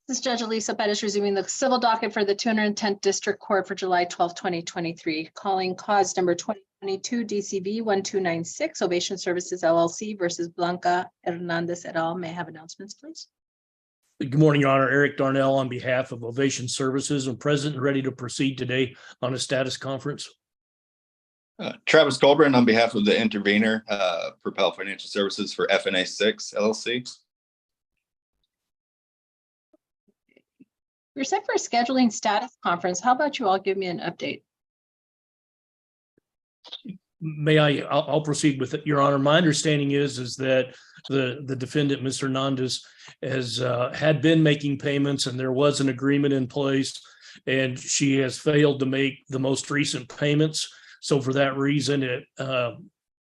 This is Judge Alyssa Perez resuming the civil docket for the 210th District Court for July 12, 2023. Calling cause number 2022 DCV 1296, Ovation Services LLC versus Blanca Hernandez et al. May I have announcements, please? Good morning, Your Honor. Eric Darnell on behalf of Ovation Services. I'm present and ready to proceed today on a status conference. Travis Colburn on behalf of the intervener, Propel Financial Services for FNA 6 LLC. We're set for a scheduling status conference. How about you all give me an update? May I'll proceed with it, Your Honor. My understanding is that the defendant, Ms. Hernandez, has had been making payments and there was an agreement in place and she has failed to make the most recent payments. So for that reason,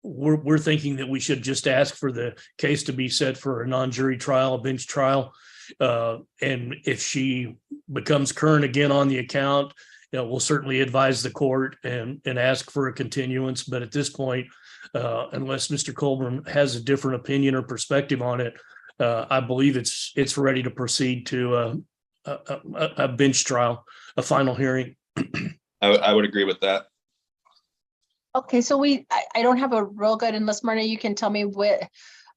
we're thinking that we should just ask for the case to be set for a non-jury trial, a bench trial. And if she becomes current again on the account, we'll certainly advise the court and ask for a continuance. But at this point, unless Mr. Colburn has a different opinion or perspective on it, I believe it's ready to proceed to a bench trial, a final hearing. I would agree with that. Okay, so I don't have a real good, unless Myrna, you can tell me what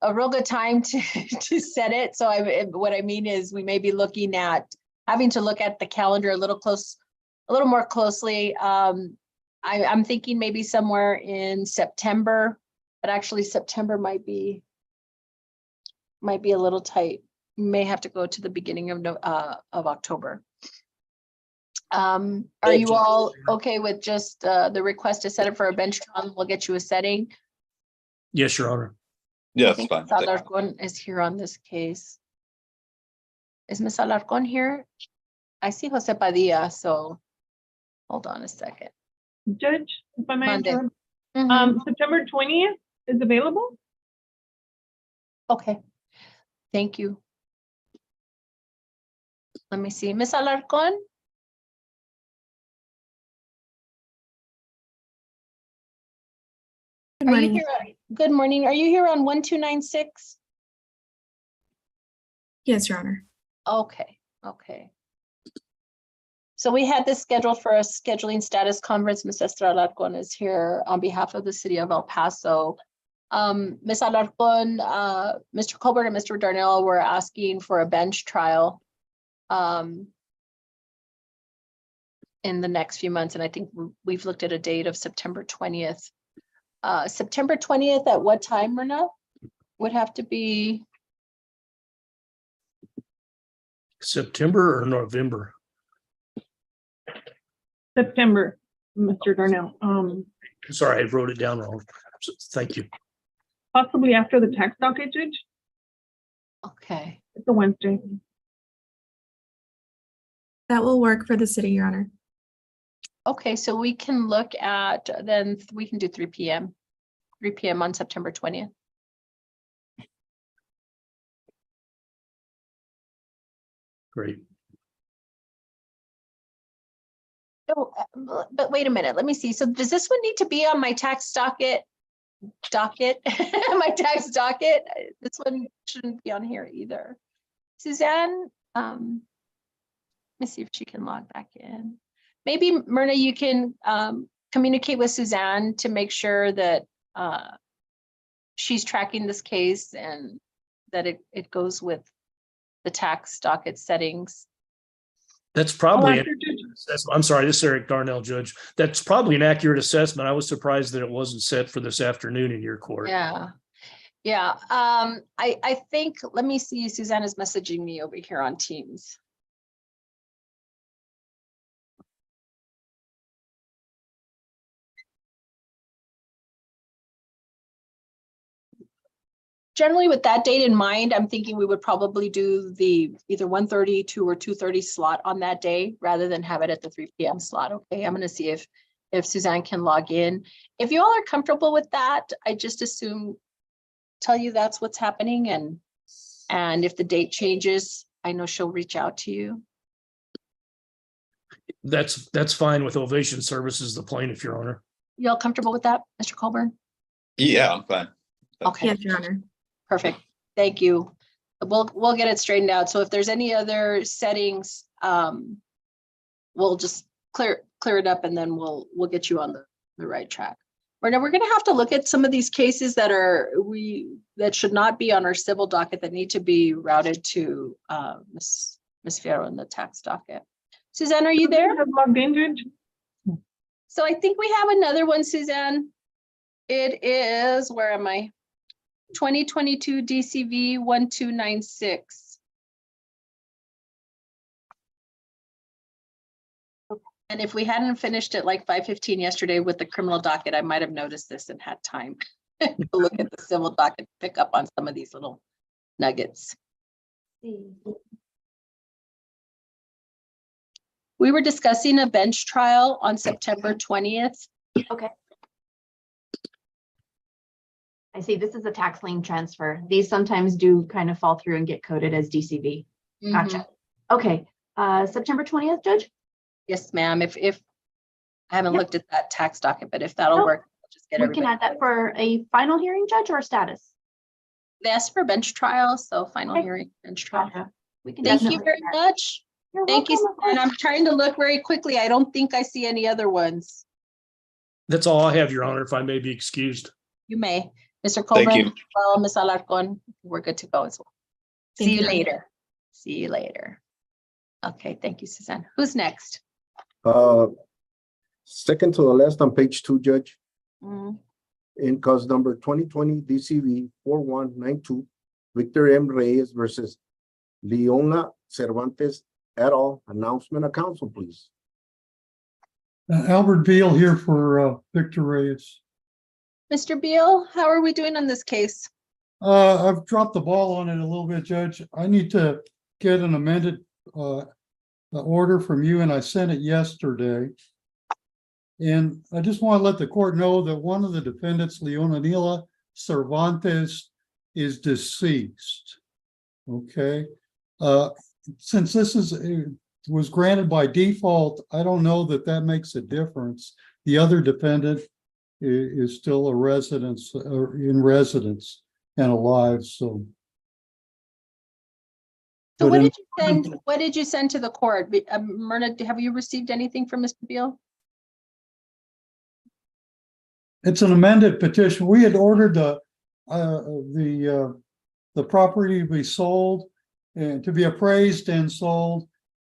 a real good time to set it. So what I mean is we may be looking at having to look at the calendar a little more closely. I'm thinking maybe somewhere in September, but actually September might be a little tight. May have to go to the beginning of October. Are you all okay with just the request to set it for a bench trial? We'll get you a setting. Yes, Your Honor. Yeah, that's fine. Ms. Alarcon is here on this case. Is Ms. Alarcon here? I see Jose Padilla, so hold on a second. Judge, if I may interrupt, Mhm. September 20th is available? Okay, thank you. Let me see, Ms. Alarcon? Good Are you morning. here? Good morning. Are you here on 1296? Yes, Your Honor. Okay, okay. So we had this scheduled for a scheduling status conference. Ms. Esther Alarcon is here on behalf of the city of El Paso. Ms. Alarcon, Mr. Colbert and Mr. Darnell were asking for a bench trial in the next few months. And I think we've looked at a date of September 20th. September 20th at what time, Myrna? Would have to be September or November? September, Mr. Darnell. Sorry, I wrote it down wrong. Thank you. Possibly after the tax docket, Judge? okay. It's a Wednesday. That will work for the city, Your Honor. Okay, so we can look at, then we can do 3 p.m. 3 p.m. on September 20th. Great. Oh, but wait a minute, let me see. So does this one need to be on my tax docket? My tax docket? This one shouldn't be on here either. Suzanne, let me see if she can log back in. Maybe Myrna, you can communicate with Suzanne to make sure that she's tracking this case and that it goes with the tax docket settings. That's probably, after, Judge. I'm sorry, this is Eric Darnell, Judge. That's probably an accurate assessment. I was surprised that it wasn't set for this afternoon in your court. Yeah. Yeah. I think, let me see, Suzanne is messaging me over here on Teams. Generally, with that date in mind, I'm thinking we would probably do the either 1:30, 2 or 2:30 slot on that day rather than have it at the 3 p.m. slot. Okay, I'm going to see if Suzanne can log in. If you all are comfortable with that, I just tell you that's what's happening, and if the date changes, I know she'll reach out to you. That's fine with Ovation Services, the plaintiff, Your Honor. You all comfortable with that, Mr. Colburn? Yeah, I'm fine. Okay. Yes, Your Honor. Perfect. Thank you. we'll get it straightened out. So if there's any other settings, we'll just clear it up and then we'll get you on the right track. We're gonna have to look at some of these cases that should not be on our civil docket that need to be routed to Ms. Fierro in the tax docket. Suzanne, are you there? Have logged in, Judge? So I think we have another one, Suzanne. It is, where am I? 2022 DCV 1296. And if we hadn't finished it like 5:15 yesterday with the criminal docket, I might have noticed this and had time to look at the civil docket, pick up on some of these little nuggets. We were discussing a bench trial on September 20th. Okay. I see this is a tax lien transfer. These sometimes do kind of fall through and get coded as DCV. Gotcha. Okay, September 20th, Judge? Yes, ma'am. If I haven't Yep. looked at that tax docket, but if that'll Nope. work, I'll just get We can everybody. add that for a final hearing, Judge, or status? They asked for bench trial, so final Okay. hearing, bench trial. Gotcha. We can Thank you definitely very do that. much. You're Thank you. welcome, of And course. I'm trying to look very quickly. I don't think I see any other ones. That's all I have, Your Honor, if I may be excused. You may. Mr. Thank Colburn, you. well, Ms. Alarcon, we're good to go as well. Thank See you you. later. See you later. Okay, thank you, Suzanne. Who's next? Second to the last on page 2, Judge, Mm, in cause number 2020 DCV 4192, Victor M. Reyes versus Leona Cervantes et al. Announcement of council, please. Albert Beal here for Victor Reyes. Mr. Beal, how are we doing on this case? I've dropped the ball on it a little bit, Judge. I need to get an amended order from you, and I sent it yesterday. And I just want to let the court know that one of the defendants, Leonela Cervantes, is deceased. Okay. Since this was granted by default, I don't know that that makes a difference. The other defendant is still a resident, in residence and alive, so. So But what in- did you send? What did you send to the court? Myrna, have you received anything from Mr. Beal? It's an amended petition. We had ordered the property to be sold and to be appraised and sold,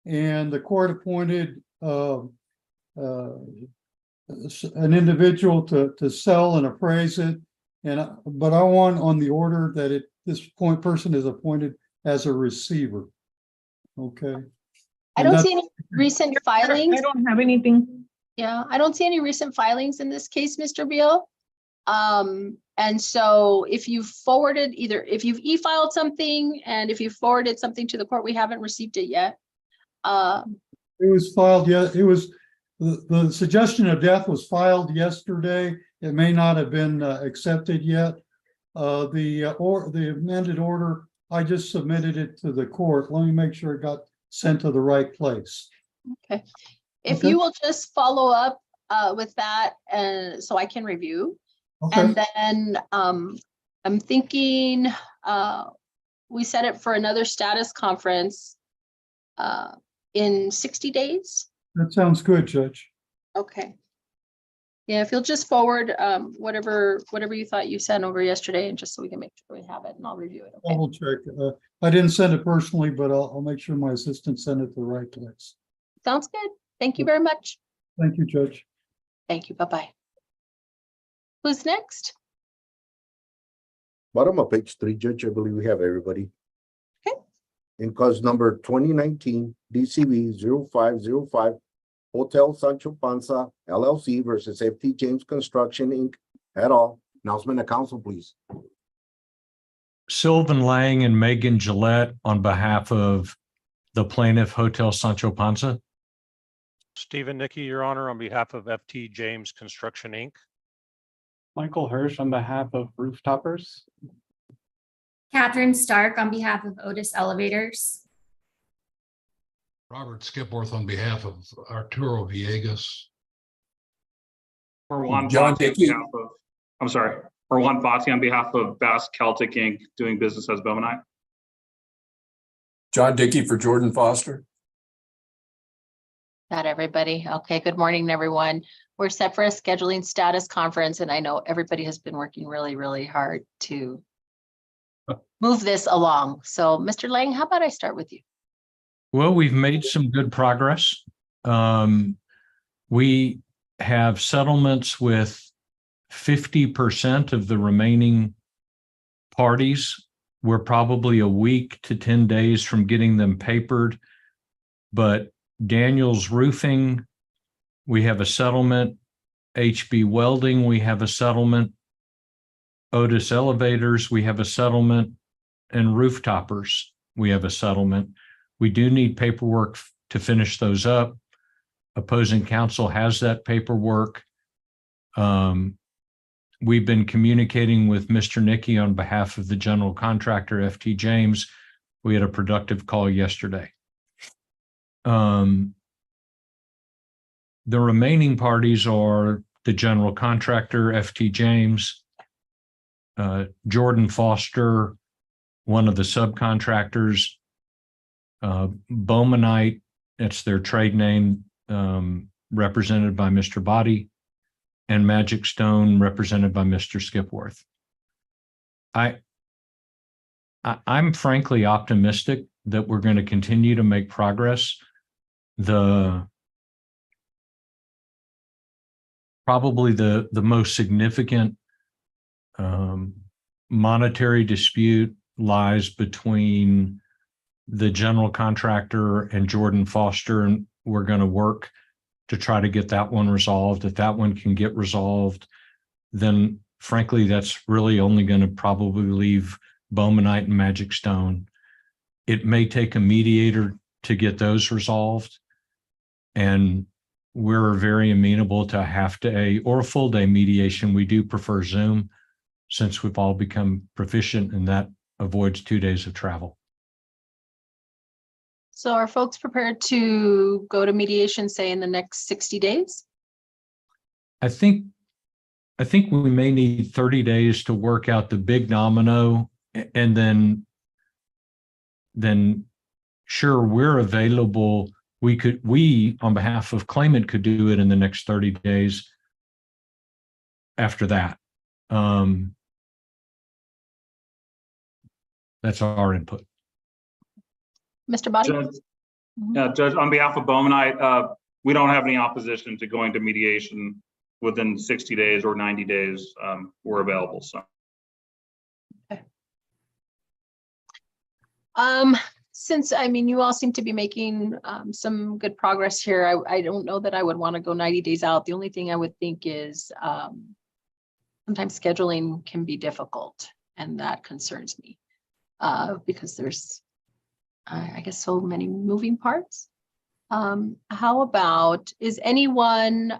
and the court appointed an individual to sell and appraise it. But I want on the order that this person is appointed as a receiver. Okay. I And don't that's- see any recent filings. I don't have anything. Yeah, I don't see any recent filings in this case, Mr. Beal. And so if you've forwarded if you've e-filed something and if you forwarded something to the court, we haven't received it yet. It was filed, it was, the suggestion of death was filed yesterday. It may not have been accepted yet. The amended order, I just submitted it to the court. Let me make sure it got sent to the right place. Okay. If Okay. you will just follow up with that and so I can review. Okay, And then I'm thinking we set it for another status conference in 60 days. that sounds good, Judge. Okay. Yeah, if you'll just forward whatever you thought you sent over yesterday and just so we can make sure we have it and I'll review it. Okay. Double check. I didn't send it personally, but I'll make sure my assistant sent it to the right place. Sounds good. Thank you very much. Thank you, Judge. Thank you. Bye-bye. Who's next? Bottom of page 3, Judge, I believe we have everybody. Okay. In cause number 2019 DCV 0505, Hotel Sancho Panza LLC versus FT James Construction Inc. et al. Announcement of council, please. Sylvan Lang and Megan Gillette on behalf of the plaintiff Hotel Sancho Panza. Stephen Nicky, Your Honor, on behalf of FT James Construction, Inc. Michael Hirsch on behalf of Rooftoppers. Catherine Stark on behalf of Otis Elevators. Robert Skipworth on behalf of Arturo Villegas. Marwan John Bhatti on Dickey. behalf of, I'm sorry, Marwan Bhatti on behalf of Bass Celtic Inc. doing business as Bomonite. John Dickey for Jordan Foster. Got everybody. Okay, good morning, everyone. We're set for a scheduling status conference, and I know everybody has been working really, really hard to move this along. So, Mr. Lang, how about I start with you? Well, we've made some good progress. We have settlements with 50% of the remaining parties. We're probably a week to 10 days from getting them papered, but Daniel's Roofing, we have a settlement. HB Welding, we have a settlement. Otis Elevators, we have a settlement. And Rooftoppers, we have a settlement. We do need paperwork to finish those up. Opposing counsel has that paperwork. We've been communicating with Mr. Nicky on behalf of the general contractor, FT James. We had a productive call yesterday. The remaining parties are the general contractor, FT James, Jordan Foster, one of the subcontractors, Bowmanite, it's their trade name, represented by Mr. Body, and Magic Stone, represented by Mr. Skipworth. I'm frankly optimistic that we're going to continue to make progress. Probably the most significant monetary dispute lies between the general contractor and Jordan Foster, and we're going to work to try to get that one resolved. If that one can get resolved, then frankly, that's really only going to probably leave Bowmanite and Magic Stone. It may take a mediator to get those resolved, and we're very amenable to a half-day or a full-day mediation. We do prefer Zoom since we've all become proficient, and that avoids 2 days of travel. So are folks prepared to go to mediation, say, in the next 60 days? I think we may need 30 days to work out the big domino, and then sure, we're available. We on behalf of claimant could do it in the next 30 days after that. That's our input. Mr. Body? Judge, on behalf of Bowmanite, we don't have any opposition to going to mediation within 60 days or 90 days. We're available, so. Okay. Since, I mean, you all seem to be making some good progress here, I don't know that I would want to go 90 days out. The only thing I would think is sometimes scheduling can be difficult, and that concerns me because there's, I guess, so many moving parts. How about, is anyone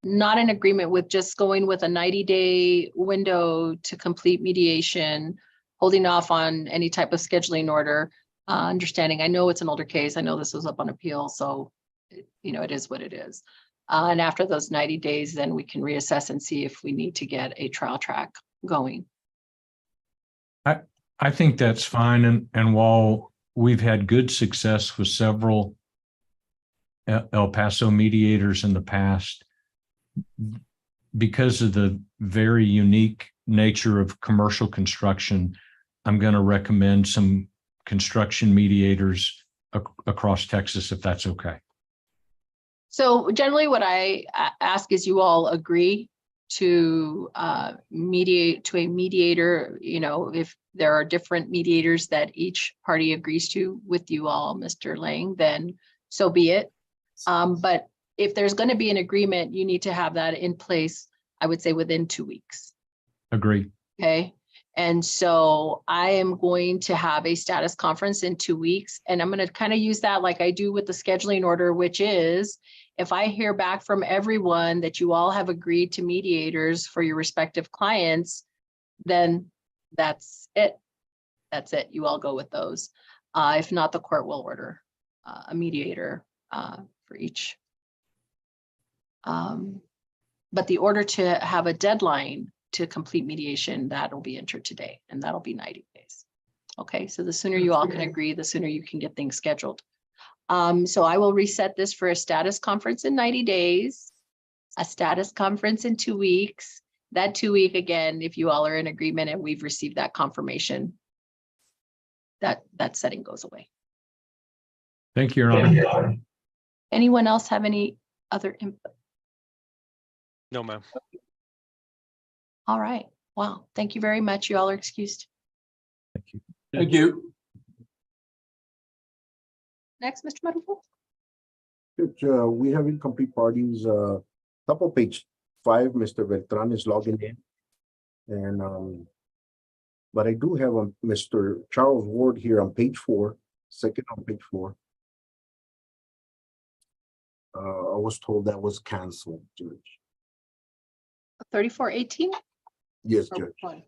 not in agreement with just going with a 90-day window to complete mediation, holding off on any type of scheduling order? Understanding, I know it's an older case. I know this was up on appeal, so you know, it is what it is. And after those 90 days, then we can reassess and see if we need to get a trial track going. I think that's fine. And while we've had good success with several El Paso mediators in the past, because of the very unique nature of commercial construction, I'm going to recommend some construction mediators across Texas, if that's okay. So generally what I ask is you all agree to mediate to a mediator. You know, if there are different mediators that each party agrees to with you all, Mr. Lang, then so be it. But if there's going to be an agreement, you need to have that in place, I would say within 2 weeks. Agree. Okay. And so I am going to have a status conference in 2 weeks, and I'm going to kind of use that like I do with the scheduling order, which is if I hear back from everyone that you all have agreed to mediators for your respective clients, then that's it. That's it. You all go with those. If not, the court will order a mediator for each. But the order to have a deadline to complete mediation, that'll be entered today, and that'll be 90 days. Okay, so the sooner you all can agree, the sooner you can get things scheduled. So I will reset this for a status conference in 90 days, a status conference in 2 weeks. That 2 week, again, if you all are in agreement and we've received that confirmation, that setting goes away. Thank you, Your Honor. Anyone else have any other input? No, ma'am. All right. Wow. Thank you very much. You all are excused. Thank you. Next, Mr. Madufo. Judge, we have incomplete parties, top of page 5, Mr. Beltran is logging in. And, but I do have Mr. Charles Ward here on page 4, second on page 4. I was told that was canceled, Judge. 3418? Yes, Or Judge. which one?